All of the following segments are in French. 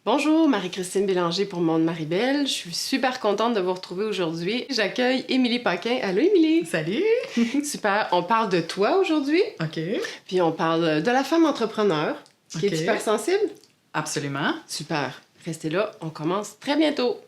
Bonjour, Marie-Christine Bélanger pour Monde Marie-Belle. Je suis super contente de vous retrouver aujourd'hui. J'accueille Émilie Paquin. Allô, Émilie! Salut! Super. On parle de toi aujourd'hui. OK. Puis on parle de la femme entrepreneur qui est hypersensible. Absolument. Super. Restez là, on commence très bientôt.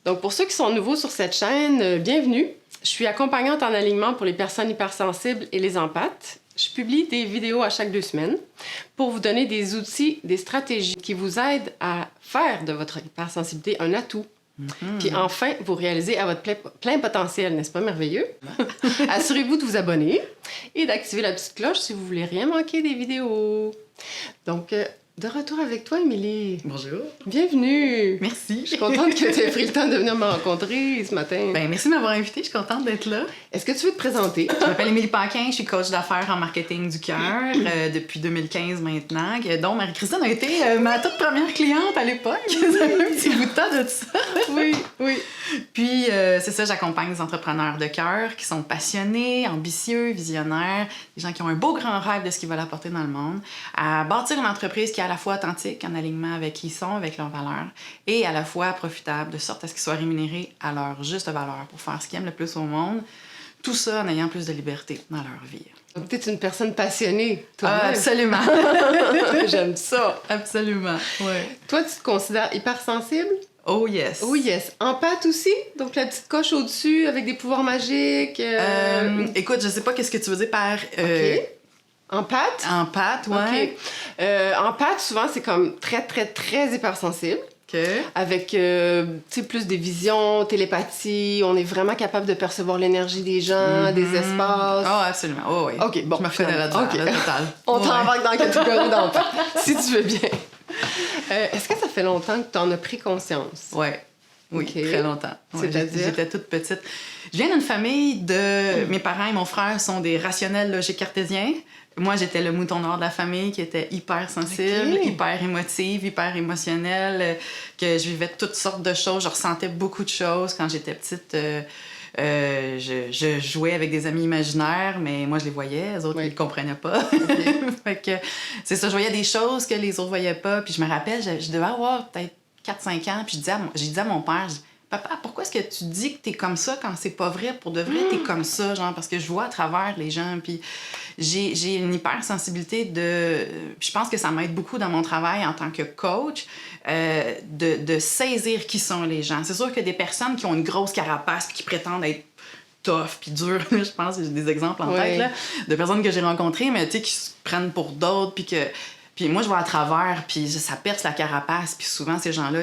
Donc, pour ceux qui sont nouveaux sur cette chaîne, bienvenue. Je suis accompagnante en alignement pour les personnes hypersensibles et les empathes. Je publie des vidéos à chaque 2 semaines pour vous donner des outils, des stratégies qui vous aident à faire de votre hypersensibilité un atout. Puis enfin, vous réalisez à votre plein potentiel, n'est-ce pas merveilleux? Assurez-vous de vous abonner et d'activer la petite cloche si vous voulez rien manquer des vidéos. Donc, de retour avec toi, Émilie. Bonjour. Bienvenue. Merci. Je suis contente que tu aies pris le temps de venir me rencontrer ce matin. Ben, merci de m'avoir invitée. Je suis contente d'être là. Est-ce que tu veux te présenter? Je m'appelle Émilie Paquin. Je suis coach d'affaires en marketing du cœur depuis 2015 maintenant. Dont Marie-Christine a été ma toute première cliente à l'époque. Ça fait un petit bout de temps de ça. Oui, oui. Puis, c'est ça, j'accompagne des entrepreneurs de cœur qui sont passionnés, ambitieux, visionnaires, des gens qui ont un beau grand rêve de ce qu'ils veulent apporter dans le monde, à bâtir une entreprise qui est à la fois authentique, en alignement avec qui ils sont, avec leurs valeurs, et à la fois profitable, de sorte à ce qu'ils soient rémunérés à leur juste valeur pour faire ce qu'ils aiment le plus au monde, tout ça en ayant plus de liberté dans leur vie. Donc, tu es une personne passionnée, toi. Absolument. J'aime ça. Absolument, ouais. Toi, tu te considères hypersensible? Oh yes. Oh yes. Empathe aussi? Donc, la petite coche au-dessus avec des pouvoirs magiques? Écoute, je sais pas qu'est-ce que tu veux dire par... OK. Empathe? Empathe, ouais. OK. Empathe, souvent, c'est comme très, très, très hypersensible. OK. Avec, tu sais, plus des visions, télépathie. On est vraiment capable de percevoir l'énergie des gens, des espaces. Oh, absolument. Oh, oui. OK, bon. Je me reconnais là-dedans, OK. là, total. On t'embarque dans la catégorie d'empathe, si tu veux bien. Est-ce que ça fait longtemps que tu en as pris conscience? Ouais. Oui, OK. très longtemps. Ouais, C'est-à-dire? J'étais toute petite. Je viens d'une famille de... Mes parents et mon frère sont des rationnels logiques cartésiens. Moi, j'étais le mouton noir de la famille qui était hyper sensible, OK. hyper émotive, hyper émotionnelle, que je vivais toutes sortes de choses. Je ressentais beaucoup de choses. Quand j'étais petite, je jouais avec des amis imaginaires, mais moi, je les voyais. Les autres, ils ne comprenaient pas. Fait que c'est ça, je voyais des choses que les autres voyaient pas. Puis je me rappelle, je devais avoir peut-être 4-5 ans, puis j'ai dit à mon père, papa, pourquoi est-ce que tu dis que t'es comme ça quand c'est pas vrai? Pour de vrai, t'es comme ça, genre, parce que je vois à travers les gens, puis j'ai une hypersensibilité de... Je pense que ça m'aide beaucoup dans mon travail en tant que coach, de saisir qui sont les gens. C'est sûr que des personnes qui ont une grosse carapace puis qui prétendent être tough puis dur, je pense, j'ai des exemples en tête, là, de personnes que j'ai rencontrées, mais tu sais, qui se prennent pour d'autres, puis que... Puis moi, je vois à travers, puis ça perce la carapace. Puis souvent, ces gens-là,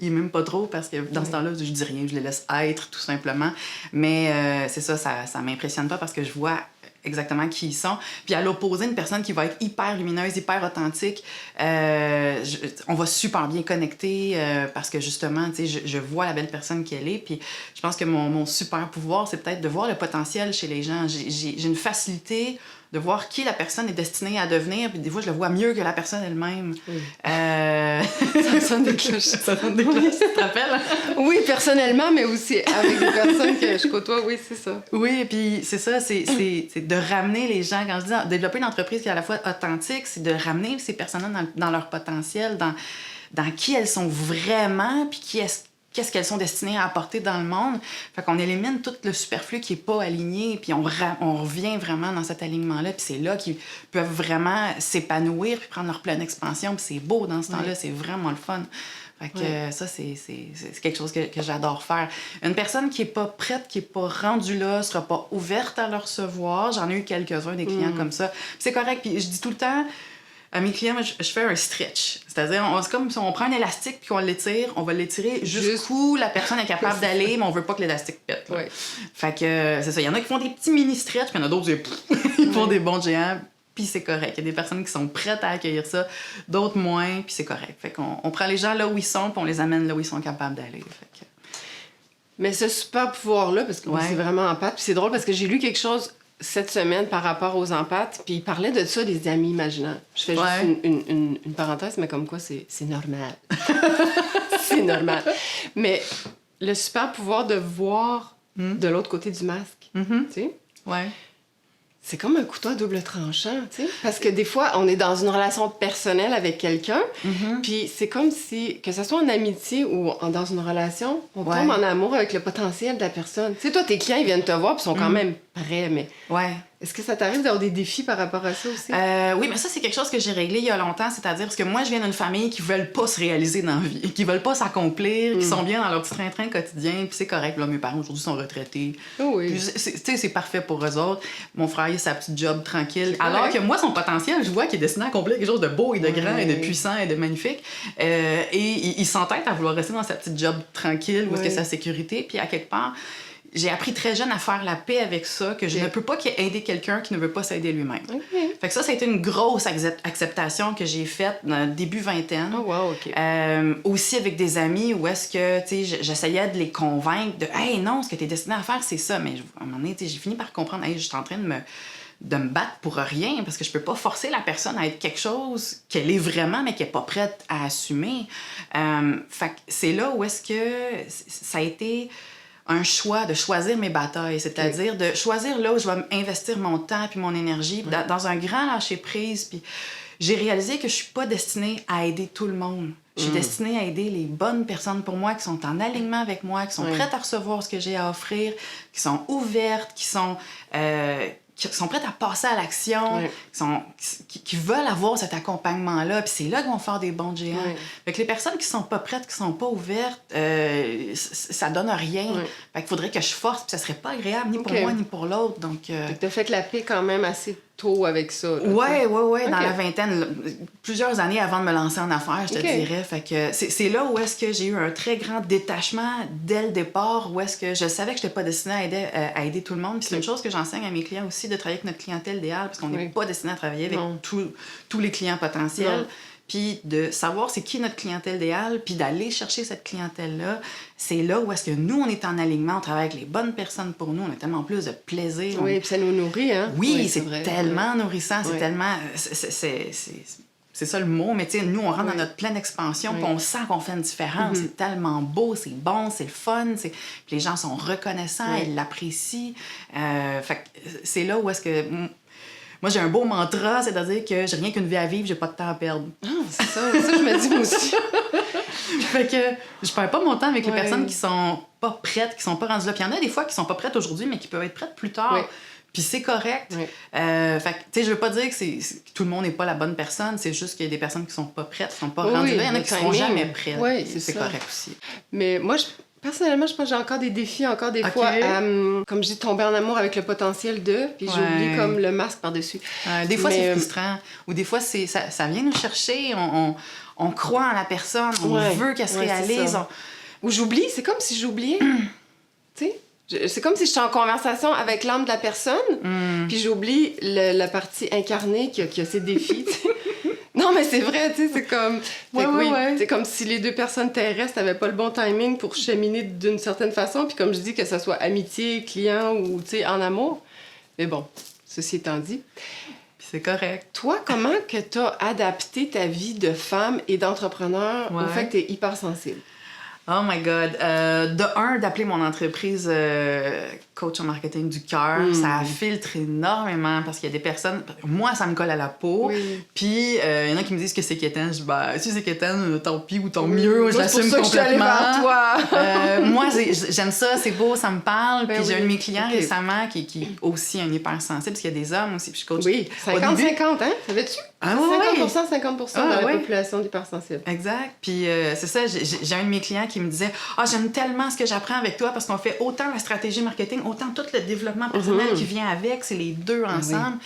ils m'aiment pas trop parce que dans ce temps-là, je dis rien, je les laisse être, tout simplement. Mais c'est ça m'impressionne pas parce que je vois exactement qui ils sont. Puis à l'opposé, une personne qui va être hyper lumineuse, hyper authentique, on va super bien connecter parce que justement, tu sais, je vois la belle personne qu'elle est. Puis je pense que mon super pouvoir, c'est peut-être de voir le potentiel chez les gens. J'ai une facilité de voir qui la personne est destinée à devenir, puis des fois, je le vois mieux que la personne elle-même. Oui. Ça sonne des cloches. Ça sonne des cloches, tu te rappelles? Oui, personnellement, mais aussi avec des personnes que je côtoie, oui, c'est ça. Oui, et puis c'est ça, c'est de ramener les gens. Quand je dis développer une entreprise qui est à la fois authentique, c'est de ramener ces personnes-là dans leur potentiel, dans qui elles sont vraiment, puis qu'est-ce qu'elles sont destinées à apporter dans le monde. Fait qu'on élimine tout le superflu qui n'est pas aligné, puis on revient vraiment dans cet alignement-là, puis c'est là qu'ils peuvent vraiment s'épanouir, puis prendre leur pleine expansion, puis c'est beau dans ce temps-là, c'est vraiment le fun. Fait que ça, c'est quelque chose que j'adore faire. Une personne qui n'est pas prête, qui n'est pas rendue là, ne sera pas ouverte à le recevoir. J'en ai eu quelques-uns, des clients comme ça. Puis c'est correct, puis je dis tout le temps... À mes clients, je fais un stretch. C'est-à-dire, c'est comme si on prend un élastique puis on l'étire, on va l'étirer jusqu'où la personne est capable d'aller, mais on veut pas que l'élastique pète. Ouais. Fait que c'est ça. Il y en a qui font des petits mini-stretch, puis il y en a d'autres, ils font des bons géants. puis c'est correct. Il y a des personnes qui sont prêtes à accueillir ça, d'autres moins, puis c'est correct. Fait qu'on on prend les gens là où ils sont, puis on les amène là où ils sont capables d'aller. Fait que... Mais ce super pouvoir-là, parce que c'est vraiment empathe, puis c'est drôle parce que j'ai lu quelque chose cette semaine par rapport aux empathes, puis il parlait de ça, des amis imaginants. Je fais juste une parenthèse, mais comme quoi c'est normal. C'est normal. Mais le super pouvoir de voir de l'autre côté du masque, tu sais? Ouais. C'est comme un couteau à double tranchant, tu sais? Parce que des fois, on est dans une relation personnelle avec quelqu'un, puis c'est comme si, que ce soit en amitié ou dans une relation, on tombe en amour avec le potentiel de la personne. Tu sais, toi, tes clients, ils viennent te voir, puis ils sont quand même prêts, mais... Ouais. Est-ce que ça t'arrive d'avoir des défis par rapport à ça aussi? Oui, mais ça, c'est quelque chose que j'ai réglé il y a longtemps, c'est-à-dire parce que moi, je viens d'une famille qui veulent pas se réaliser dans la vie, qui veulent pas s'accomplir, qui sont bien dans leur petit train-train quotidien, puis c'est correct. Là, mes parents, aujourd'hui, sont retraités. Oh oui. Tu sais, c'est parfait pour eux autres. Mon frère, il a sa petite job tranquille. Alors que moi, son potentiel, je vois qu'il est destiné à accomplir quelque chose de beau et de grand et de puissant et de magnifique. Et il s'entête à vouloir rester dans sa petite job tranquille, où est-ce que sa sécurité, puis à quelque part... J'ai appris très jeune à faire la paix avec ça, que je ne peux pas aider quelqu'un qui ne veut pas s'aider lui-même. Fait que ça a été une grosse acceptation que j'ai faite dans le début vingtaine. Oh wow, OK. Aussi avec des amis où est-ce que, tu sais, j'essayais de les convaincre de « Hey, non, ce que tu es destiné à faire, c'est ça. » Mais à un moment donné, j'ai fini par comprendre « Hey, je suis en train de me battre pour rien parce que je peux pas forcer la personne à être quelque chose qu'elle est vraiment, mais qu'elle est pas prête à assumer. » Fait que c'est là où est-ce que ça a été... un choix de choisir mes batailles, c'est-à-dire de choisir là où je vais investir mon temps puis mon énergie dans un grand lâcher-prise. Puis j'ai réalisé que je suis pas destinée à aider tout le monde. Je suis destinée à aider les bonnes personnes pour moi, qui sont en alignement avec moi, qui sont prêtes à recevoir ce que j'ai à offrir, qui sont ouvertes, qui sont prêtes à passer à l'action, qui veulent avoir cet accompagnement-là. Puis c'est là qu'ils vont faire des bons géants. Fait que les personnes qui sont pas prêtes, qui sont pas ouvertes, ça donne rien. Fait qu'il faudrait que je force, puis ça serait pas agréable ni pour moi ni pour l'autre. Donc, t'as fait la paix quand même assez tôt avec ça. Là, ouais. Dans la vingtaine, plusieurs années avant de me lancer en affaires, je te dirais. Fait que c'est là où est-ce que j'ai eu un très grand détachement dès le départ, où est-ce que je savais que je n'étais pas destinée à aider tout le monde. Puis c'est une chose que j'enseigne à mes clients aussi, de travailler avec notre clientèle idéale, parce qu'on n'est pas destiné à travailler avec tous les clients potentiels. Puis de savoir c'est qui notre clientèle idéale, puis d'aller chercher cette clientèle-là, c'est là où est-ce que nous, on est en alignement, on travaille avec les bonnes personnes pour nous, on a tellement plus de plaisir. Oui, puis ça nous nourrit, hein? Oui, c'est tellement nourrissant, c'est tellement... C'est ça le mot, mais tu sais, nous, on rentre dans notre pleine expansion, puis on sent qu'on fait une différence. C'est tellement beau, c'est bon, c'est le fun, puis les gens sont reconnaissants, ils l'apprécient. Fait que c'est là où est-ce que... Moi, j'ai un beau mantra, c'est-à-dire que j'ai rien qu'une vie à vivre, j'ai pas de temps à perdre. Ah, c'est ça. Ça, je me dis moi aussi. Fait que je perds pas mon temps avec les personnes qui sont pas prêtes, qui sont pas rendues là. Puis il y en a des fois qui sont pas prêtes aujourd'hui, mais qui peuvent être prêtes plus tard. Puis c'est correct. Fait que, tu sais, je veux pas dire que tout le monde n'est pas la bonne personne, c'est juste qu'il y a des personnes qui sont pas prêtes, qui sont pas rendues là. Il y en a qui seront jamais prêtes. Oui, c'est correct aussi. Mais moi, personnellement, je pense que j'ai encore des défis, des fois, comme je dis, tomber en amour avec le potentiel de, puis j'oublie comme le masque par-dessus. Des fois, c'est frustrant, ou des fois, ça vient nous chercher, on croit en la personne, on veut qu'elle se réalise. Ou j'oublie, c'est comme si j'oubliais, tu sais. C'est comme si j'étais en conversation avec l'âme de la personne, puis j'oublie la partie incarnée qui a ses défis, tu sais. Non, mais c'est vrai, tu sais, c'est comme... C'est comme si les deux personnes terrestres n'avaient pas le bon timing pour cheminer d'une certaine façon, puis comme je dis, que ça soit amitié, client ou, tu sais, en amour. Mais bon, ceci étant dit... C'est correct. Toi, comment que t'as adapté ta vie de femme et d'entrepreneur au fait que t'es hypersensible? Oh my God. D'appeler mon entreprise coach en marketing du cœur, ça filtre énormément parce qu'il y a des personnes... Moi, ça me colle à la peau. Puis, il y en a qui me disent que c'est quétaine. Je dis, si c'est quétaine, tant pis ou tant mieux. Je l'assume complètement. Moi, j'aime ça, c'est beau, ça me parle. Puis j'ai un de mes clients récemment qui est aussi un hypersensible, parce qu'il y a des hommes aussi. Puis je coach. 50-50, hein? Savais-tu? 50% de la population d'hypersensibles. Exact. Puis c'est ça, j'ai un de mes clients qui me disait « j'aime tellement ce que j'apprends avec toi parce qu'on fait autant la stratégie marketing, autant tout le développement personnel qui vient avec, c'est les deux ensemble.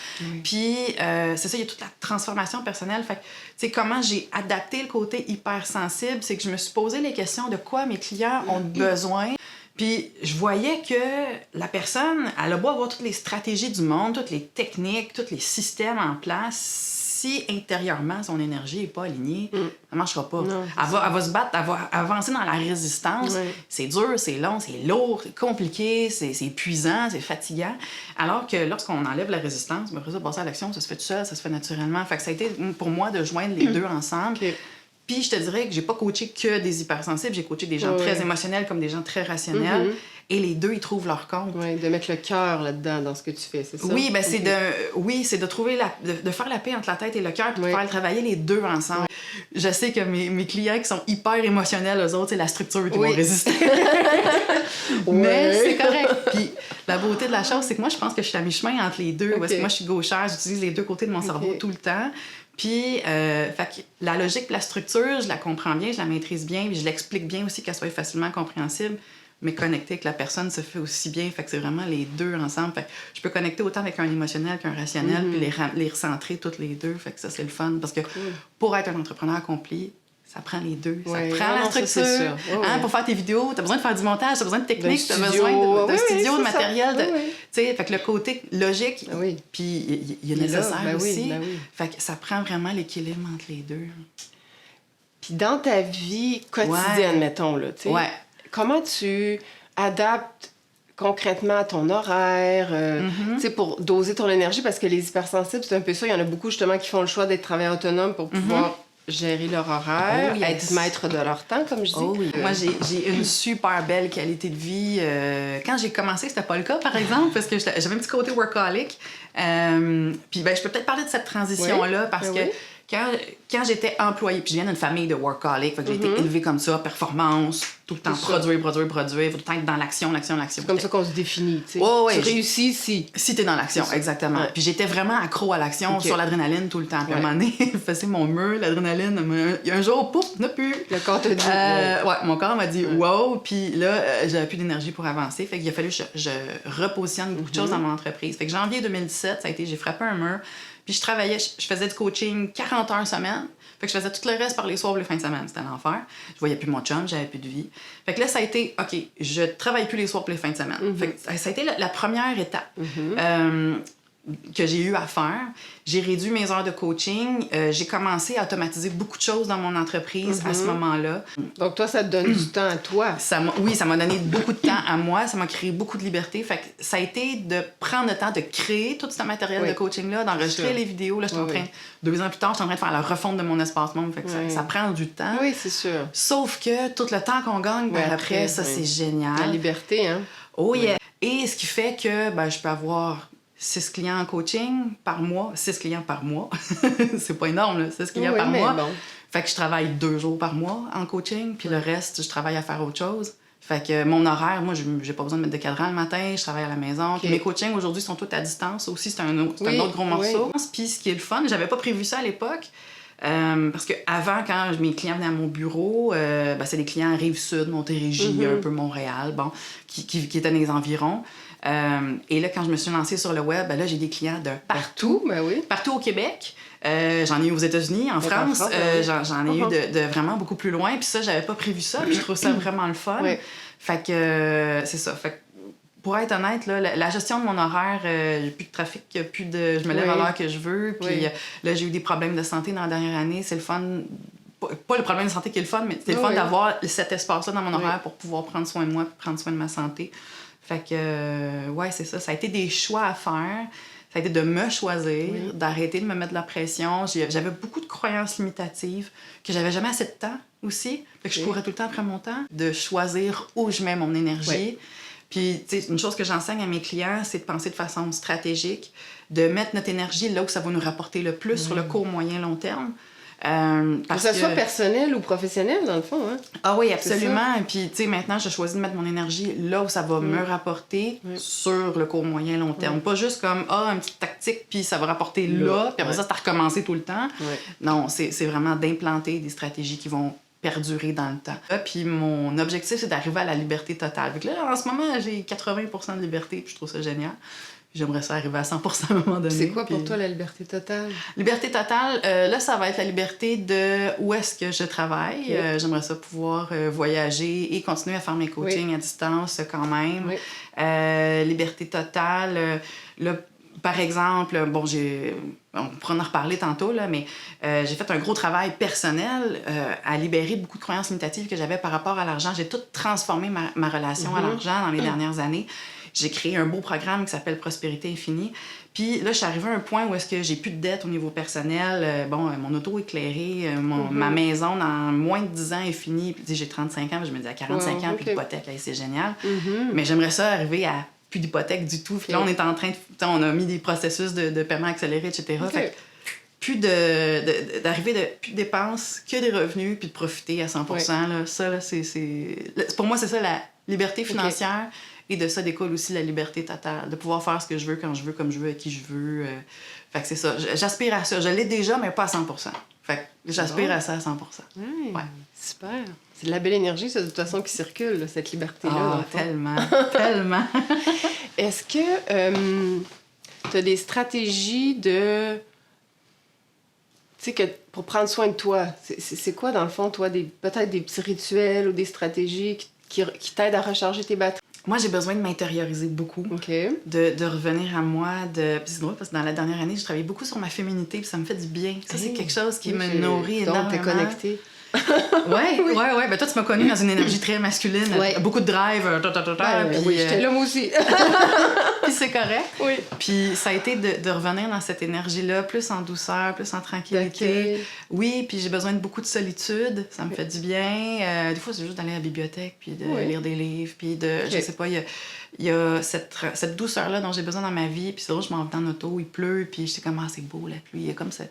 Puis c'est ça, il y a toute la transformation personnelle. Fait que, tu sais, comment j'ai adapté le côté hypersensible, c'est que je me suis posé les questions de quoi mes clients ont besoin. Puis je voyais que la personne, elle a beau avoir toutes les stratégies du monde, toutes les techniques, tous les systèmes en place, si intérieurement son énergie n'est pas alignée, ça ne marchera pas. Non, Elle va se battre, elle va avancer dans la résistance. Ouais. C'est dur, c'est long, c'est lourd, c'est compliqué, c'est épuisant, c'est fatigant. Alors que lorsqu'on enlève la résistance, après ça, passer à l'action, ça se fait tout seul, ça se fait naturellement. Fait que ça a été pour moi de joindre les deux ensemble. OK. Puis je te dirais que j'ai pas coaché que des hypersensibles, j'ai coaché des gens très émotionnels comme des gens très rationnels. Et les deux, ils trouvent leur compte. Oui, de mettre le cœur là-dedans, dans ce que tu fais, c'est ça? Oui, ben c'est de trouver de faire la paix entre la tête et le cœur, puis de faire travailler les deux ensemble. Je sais que mes clients qui sont hyper émotionnels, eux autres, c'est la structure, ils vont résister. Mais c'est correct. Puis la beauté de la chose, c'est que moi, je pense que je suis à mi-chemin entre les deux. Parce que moi, je suis gauchère, j'utilise les deux côtés de mon cerveau tout le temps. Puis, fait que la logique, la structure, je la comprends bien, je la maîtrise bien, puis je l'explique bien aussi qu'elle soit facilement compréhensible. Mais connecter avec la personne se fait aussi bien. Fait que c'est vraiment les deux ensemble. Fait que je peux connecter autant avec un émotionnel qu'un rationnel, puis les recentrer toutes les deux. Fait que ça, c'est le fun. Parce que pour être un entrepreneur accompli, ça prend les deux. Ça prend la structure. Pour faire tes vidéos, t'as besoin de faire du montage, t'as besoin de technique, t'as besoin d'un studio, de matériel. Fait que le côté logique, puis il est nécessaire aussi. Fait que ça prend vraiment l'équilibre entre les deux. Puis dans ta vie quotidienne, mettons, là, tu sais, comment tu adaptes concrètement à ton horaire, tu sais, pour doser ton énergie? Parce que les hypersensibles, c'est un peu ça. Il y en a beaucoup, justement, qui font le choix d'être travailleurs autonomes pour pouvoir gérer leur horaire, être maître de leur temps, comme je dis. Moi, j'ai une super belle qualité de vie. Quand j'ai commencé, c'était pas le cas, par exemple, parce que j'avais un petit côté workaholic. Puis je peux peut-être parler de cette transition-là, parce que quand j'étais employée, puis je viens d'une famille de workaholic, fait que j'ai été élevée comme ça, performance, tout le temps produire, faut tout le temps être dans l'action. C'est comme ça qu'on se définit, tu sais. Tu réussis si t'es dans l'action, exactement. Puis j'étais vraiment accro à l'action, sur l'adrénaline tout le temps. Puis à un moment donné, je faisais mon mur, l'adrénaline, il y a un jour, pouf, n'a plus. Le corps te dit. Mon corps m'a dit wow, puis là, j'avais plus d'énergie pour avancer. Fait qu'il a fallu que je repositionne beaucoup de choses dans mon entreprise. Fait que janvier 2017, j'ai frappé un mur. Puis je travaillais, je faisais du coaching 40 heures semaine. Fait que je faisais tout le reste par les soirs ou les fins de semaine. C'était l'enfer. Je voyais plus mon chum, j'avais plus de vie. Fait que là, ça a été, OK, je travaille plus les soirs pour les fins de semaine. Fait que ça a été la première étape que j'ai eu à faire. J'ai réduit mes heures de coaching. J'ai commencé à automatiser beaucoup de choses dans mon entreprise à ce moment-là. Donc toi, ça te donne du temps à toi. Ça m'a donné beaucoup de temps à moi. Ça m'a créé beaucoup de liberté. Fait que ça a été de prendre le temps de créer tout ce matériel de coaching-là, d'enregistrer les vidéos. Là, 2 ans plus tard, je suis en train de faire la refonte de mon espace membre. Fait que ça prend du temps. Oui, c'est sûr. Sauf que tout le temps qu'on gagne après, ça, c'est génial. La liberté, hein? Oh yeah! Et ce qui fait que je peux avoir 6 clients en coaching par mois. 6 clients par mois. C'est pas énorme, là. 6 clients par mois. Bon. Fait que je travaille 2 jours par mois en coaching, puis le reste, je travaille à faire autre chose. Fait que mon horaire, moi, j'ai pas besoin de mettre de cadran le matin, je travaille à la maison. Puis mes coachings aujourd'hui sont tous à distance aussi, c'est un autre gros morceau. Puis ce qui est le fun, j'avais pas prévu ça à l'époque. Parce que avant, quand mes clients venaient à mon bureau, c'est des clients Rive-Sud, Montérégie, un peu Montréal, qui étaient dans les environs. Et là, quand je me suis lancée sur le web, là, j'ai des clients de partout. Partout au Québec. J'en ai eu aux États-Unis, en France. J'en ai eu de vraiment beaucoup plus loin. Puis ça, j'avais pas prévu ça. Puis je trouve ça vraiment le fun. Fait que c'est ça. Fait que, pour être honnête, là, la gestion de mon horaire, j'ai plus de trafic, je me lève à l'heure que je veux. Puis là, j'ai eu des problèmes de santé dans la dernière année. C'est le fun. Pas le problème de santé qui est le fun, mais c'est le fun d'avoir cet espace-là dans mon horaire pour pouvoir prendre soin de moi, prendre soin de ma santé. Fait que, c'est ça. Ça a été des choix à faire. Ça a été de me choisir, d'arrêter de me mettre de la pression. J'avais beaucoup de croyances limitatives, que j'avais jamais assez de temps aussi. Fait que je courais tout le temps après mon temps. De choisir où je mets mon énergie. Puis, tu sais, une chose que j'enseigne à mes clients, c'est de penser de façon stratégique, de mettre notre énergie là où ça va nous rapporter le plus sur le court, moyen, long terme. Que ça soit personnel ou professionnel, dans le fond. Hein? Ah oui, absolument. Puis, tu sais, maintenant, je choisis de mettre mon énergie là où ça va me rapporter sur le court, moyen, long terme. Pas juste comme, une petite tactique, puis ça va rapporter là, puis après ça, c'est à recommencer tout le temps. Non, c'est vraiment d'implanter des stratégies qui vont perdurer dans le temps. Puis mon objectif, c'est d'arriver à la liberté totale. Fait que là, en ce moment, j'ai 80% de liberté, puis je trouve ça génial. J'aimerais ça arriver à 100% à un moment donné. C'est quoi pour toi la liberté totale? Liberté totale, là, ça va être la liberté de où est-ce que je travaille. Okay. J'aimerais ça pouvoir voyager et continuer à faire mes coachings à distance quand même. Liberté totale, là, par exemple, bon, on pourra en reparler tantôt, là, mais j'ai fait un gros travail personnel à libérer beaucoup de croyances limitatives que j'avais par rapport à l'argent. J'ai tout transformé ma relation à l'argent dans les dernières années. J'ai créé un beau programme qui s'appelle Prospérité Infinie. Puis là, je suis arrivée à un point où est-ce que j'ai plus de dettes au niveau personnel. Mon auto éclairée, ma maison, dans moins de 10 ans, est finie. Puis j'ai 35 ans, je me dis à 45 ans, plus d'hypothèque, là, c'est génial. Mais j'aimerais ça arriver à plus d'hypothèque du tout. Puis là, on est en train de... On a mis des processus de paiement accéléré, etc. Fait que plus d'arriver de plus de dépenses que des revenus, puis de profiter à 100%. Là, ça, là, pour moi, c'est ça, la liberté financière. Et de ça découle aussi la liberté totale, de pouvoir faire ce que je veux, quand je veux, comme je veux, avec qui je veux. Fait que c'est ça. J'aspire à ça. Je l'ai déjà, mais pas à 100%. Fait que j'aspire à ça à 100%. Ouais. Super. C'est de la belle énergie, ça, de toute façon, qui circule, là, cette liberté-là. Tellement, tellement. Est-ce que tu as des stratégies de... Tu sais, que pour prendre soin de toi, c'est quoi, dans le fond, toi, peut-être des petits rituels ou des stratégies qui t'aident à recharger tes batteries? Moi, j'ai besoin de m'intérioriser beaucoup, de revenir à moi. Puis c'est drôle parce que dans la dernière année, j'ai travaillé beaucoup sur ma féminité, puis ça me fait du bien. Ça, c'est quelque chose qui me nourrit énormément. Donc, t'es connectée. Oui. Ben, toi, tu m'as connue dans une énergie très masculine, beaucoup de drive, puis, oui, j'étais là, moi aussi. Puis c'est correct. Oui. Puis ça a été de revenir dans cette énergie-là, plus en douceur, plus en tranquillité. Oui, puis j'ai besoin de beaucoup de solitude, ça me fait du bien. Des fois, c'est juste d'aller à la bibliothèque, puis de lire des livres, puis je sais pas, il y a cette douceur-là dont j'ai besoin dans ma vie. Puis c'est drôle, je m'en vais en auto, il pleut, puis je sais comment c'est beau la pluie. Il y a comme ça,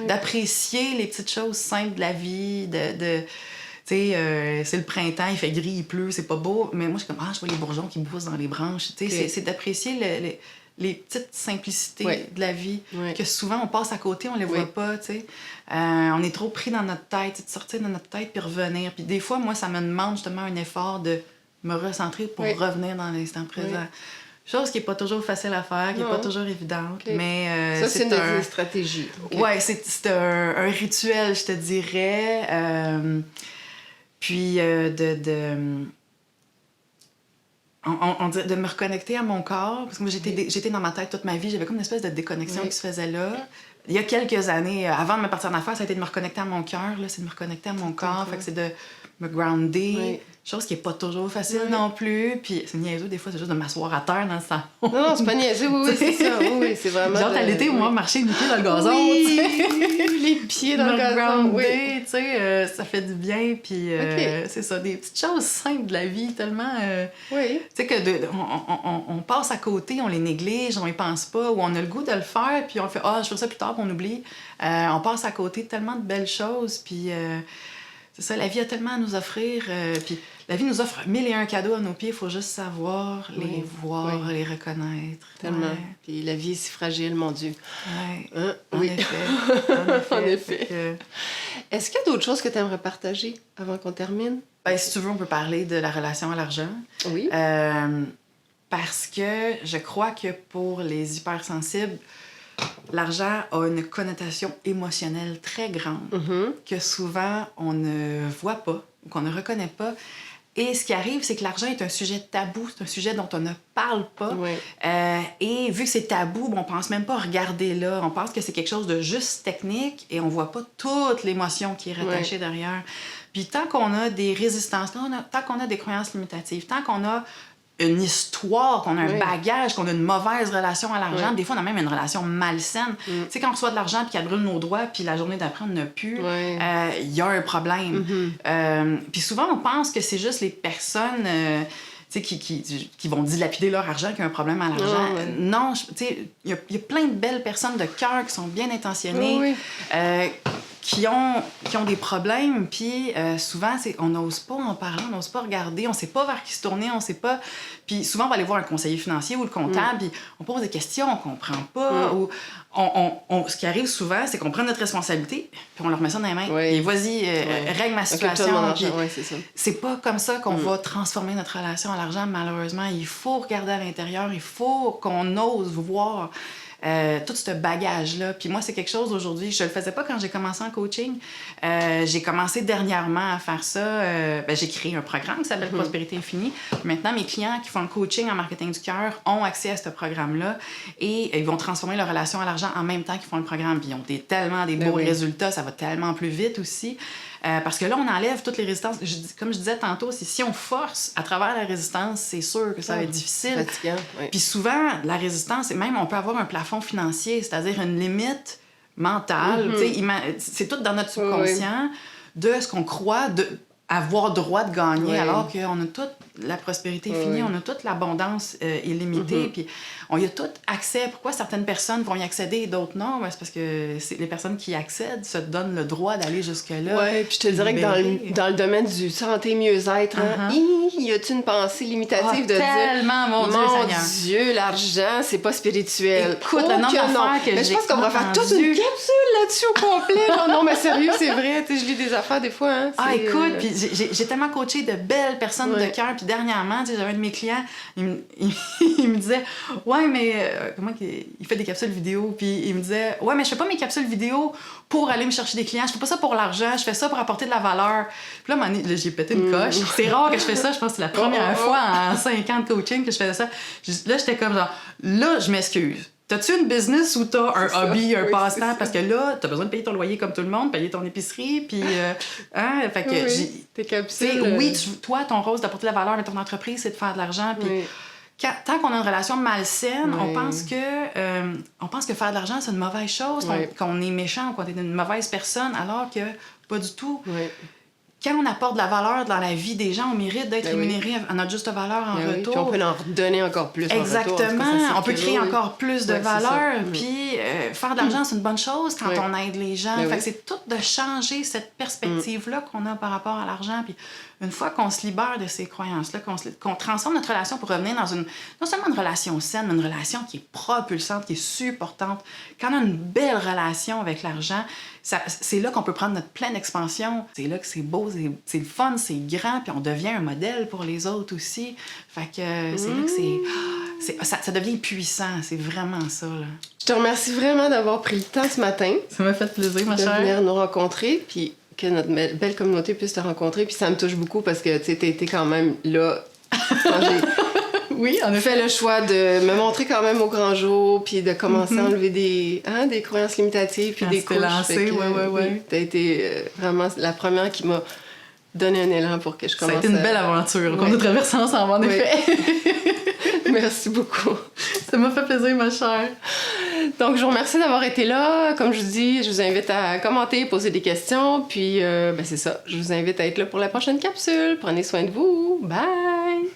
d'apprécier les petites choses simples de la vie, tu sais, c'est le printemps, il fait gris, il pleut, c'est pas beau. Mais moi, je suis comme, je vois les bourgeons qui poussent dans les branches. Tu sais, c'est d'apprécier les petites simplicités de la vie que souvent on passe à côté, on les voit pas, tu sais. On est trop pris dans notre tête, de sortir de notre tête puis revenir. Puis des fois, moi, ça me demande justement un effort de me recentrer pour revenir dans l'instant présent. Chose qui n'est pas toujours facile à faire, qui n'est pas toujours évidente, mais... ça, c'est une stratégie. Oui, c'est un rituel, je te dirais. Puis de me reconnecter à mon corps, parce que moi, j'étais dans ma tête toute ma vie, j'avais comme une espèce de déconnexion qui se faisait là. Il y a quelques années, avant de me partir en affaires, ça a été de me reconnecter à mon cœur, c'est de me reconnecter à mon corps, fait que c'est de me grounder, chose qui est pas toujours facile non plus, puis c'est niaiseux, des fois, c'est juste de m'asseoir à terre dans le salon. Non, c'est pas niaiseux, oui, c'est ça, oui, c'est vraiment... Genre, à l'été, moi, marcher les pieds dans le gazon, les pieds dans le gazon, tu sais, ça fait du bien, puis c'est ça, des petites choses simples de la vie, tellement... Tu sais, que on passe à côté, on les néglige, on y pense pas, ou on a le goût de le faire, puis on fait « je ferai ça plus tard », puis on oublie. On passe à côté de tellement de belles choses, puis... c'est ça, la vie a tellement à nous offrir. Puis la vie nous offre 1001 cadeaux à nos pieds. Il faut juste savoir les voir, les reconnaître. Tellement. Puis la vie est si fragile, mon Dieu. En effet. En effet. Est-ce qu'il y a d'autres choses que tu aimerais partager avant qu'on termine? Ben, si tu veux, on peut parler de la relation à l'argent. Oui. Parce que je crois que pour les hypersensibles, l'argent a une connotation émotionnelle très grande que souvent on ne voit pas ou qu'on ne reconnaît pas. Et ce qui arrive, c'est que l'argent est un sujet tabou, c'est un sujet dont on ne parle pas. Et vu que c'est tabou, on pense même pas regarder là. On pense que c'est quelque chose de juste technique et on voit pas toute l'émotion qui est rattachée derrière. Puis tant qu'on a des résistances, tant qu'on a des croyances limitatives, tant qu'on a une histoire, qu'on a un bagage, qu'on a une mauvaise relation à l'argent. Des fois, on a même une relation malsaine. Tu sais, quand on reçoit de l'argent puis qu'elle brûle nos doigts, puis la journée d'après, on n'a plus, y a un problème. Puis souvent, on pense que c'est juste les personnes qui vont dilapider leur argent qui ont un problème à l'argent. Non, tu sais, il y a plein de belles personnes de cœur qui sont bien intentionnées, qui ont des problèmes, puis souvent, on n'ose pas en parler, on n'ose pas regarder, on ne sait pas vers qui se tourner, on ne sait pas. Puis souvent, on va aller voir un conseiller financier ou le comptable, puis on pose des questions, on ne comprend pas. Ou ce qui arrive souvent, c'est qu'on prend notre responsabilité, puis on leur met ça dans les mains. Et vas-y, règle ma situation. C'est pas comme ça qu'on va transformer notre relation à l'argent, malheureusement. Il faut regarder à l'intérieur, il faut qu'on ose voir tout ce bagage-là. Puis moi, c'est quelque chose aujourd'hui, je le faisais pas quand j'ai commencé en coaching. J'ai commencé dernièrement à faire ça. J'ai créé un programme qui s'appelle Prospérité Infinie. Maintenant, mes clients qui font le coaching en marketing du cœur ont accès à ce programme-là et ils vont transformer leur relation à l'argent en même temps qu'ils font le programme. Puis ils ont tellement des beaux résultats, ça va tellement plus vite aussi. Parce que là, on enlève toutes les résistances. Comme je disais tantôt, si on force à travers la résistance, c'est sûr que ça va être difficile. Fatigant, oui. Puis souvent, la résistance, même on peut avoir un plafond financier, c'est-à-dire une limite mentale. C'est tout dans notre subconscient de ce qu'on croit avoir droit de gagner, alors qu'on a toute la prospérité finie, on a toute l'abondance illimitée, puis on y a tout accès. Pourquoi certaines personnes vont y accéder et d'autres non? C'est parce que les personnes qui y accèdent se donnent le droit d'aller jusque-là. Oui, puis je te dirais que dans le domaine du santé mieux-être, y a-t-il une pensée limitative de tellement, dire mon Dieu, l'argent, c'est pas spirituel. Écoute, le nombre d'affaires que j'ai je pense qu'on va faire toute une capsule là-dessus au complet. Non, mais sérieux, c'est vrai. Je lis des affaires des fois. Écoute, puis j'ai tellement coaché de belles personnes de cœur. Puis dernièrement, j'avais un de mes clients, il me disait « Ouais, mais... comment il fait des capsules vidéo. » Puis il me disait « Ouais, mais je fais pas mes capsules vidéo pour aller me chercher des clients. Je fais pas ça pour l'argent. Je fais ça pour apporter de la valeur. » Puis là, j'ai pété une coche. C'est rare que je fais ça. Je pense que c'est la première fois en 5 ans de coaching que je faisais ça. Là, j'étais comme genre « Là, je m'excuse. T'as-tu une business ou t'as un hobby, un passe-temps? Parce que là, t'as besoin de payer ton loyer comme tout le monde, payer ton épicerie, puis... fait que tes capsules... Oui, toi, ton rôle, c'est d'apporter de la valeur à ton entreprise, c'est de faire de l'argent, puis... Tant qu'on a une relation malsaine, on pense que faire de l'argent, c'est une mauvaise chose, qu'on est méchant, qu'on est une mauvaise personne, alors que pas du tout. Quand on apporte de la valeur dans la vie des gens, on mérite d'être rémunéré à notre juste valeur en retour. Puis on peut en redonner encore plus. Exactement. On peut créer encore plus de valeur. Puis faire de l'argent, c'est une bonne chose quand on aide les gens. Fait que c'est tout de changer cette perspective-là qu'on a par rapport à l'argent. Puis une fois qu'on se libère de ces croyances-là, qu'on transforme notre relation pour revenir dans non seulement une relation saine, mais une relation qui est propulsante, qui est supportante. Quand on a une belle relation avec l'argent, c'est là qu'on peut prendre notre pleine expansion. C'est là que c'est beau, c'est le fun, c'est grand, puis on devient un modèle pour les autres aussi. Fait que c'est là que ça devient puissant. C'est vraiment ça, là. Je te remercie vraiment d'avoir pris le temps ce matin. Ça m'a fait plaisir, ma chère. De venir nous rencontrer, puis que notre belle communauté puisse te rencontrer. Puis ça me touche beaucoup parce que tu été quand même là quand j'ai fait le choix de me montrer quand même au grand jour, puis de commencer à enlever des croyances limitatives, puis des couches. T'as été vraiment la première qui m'a donné un élan pour que je commence. Ça a été une belle aventure qu'on a traversée ensemble, en effet. Merci beaucoup. Ça m'a fait plaisir, ma chère. Donc, je vous remercie d'avoir été là. Comme je vous dis, je vous invite à commenter, poser des questions. Puis, c'est ça. Je vous invite à être là pour la prochaine capsule. Prenez soin de vous. Bye!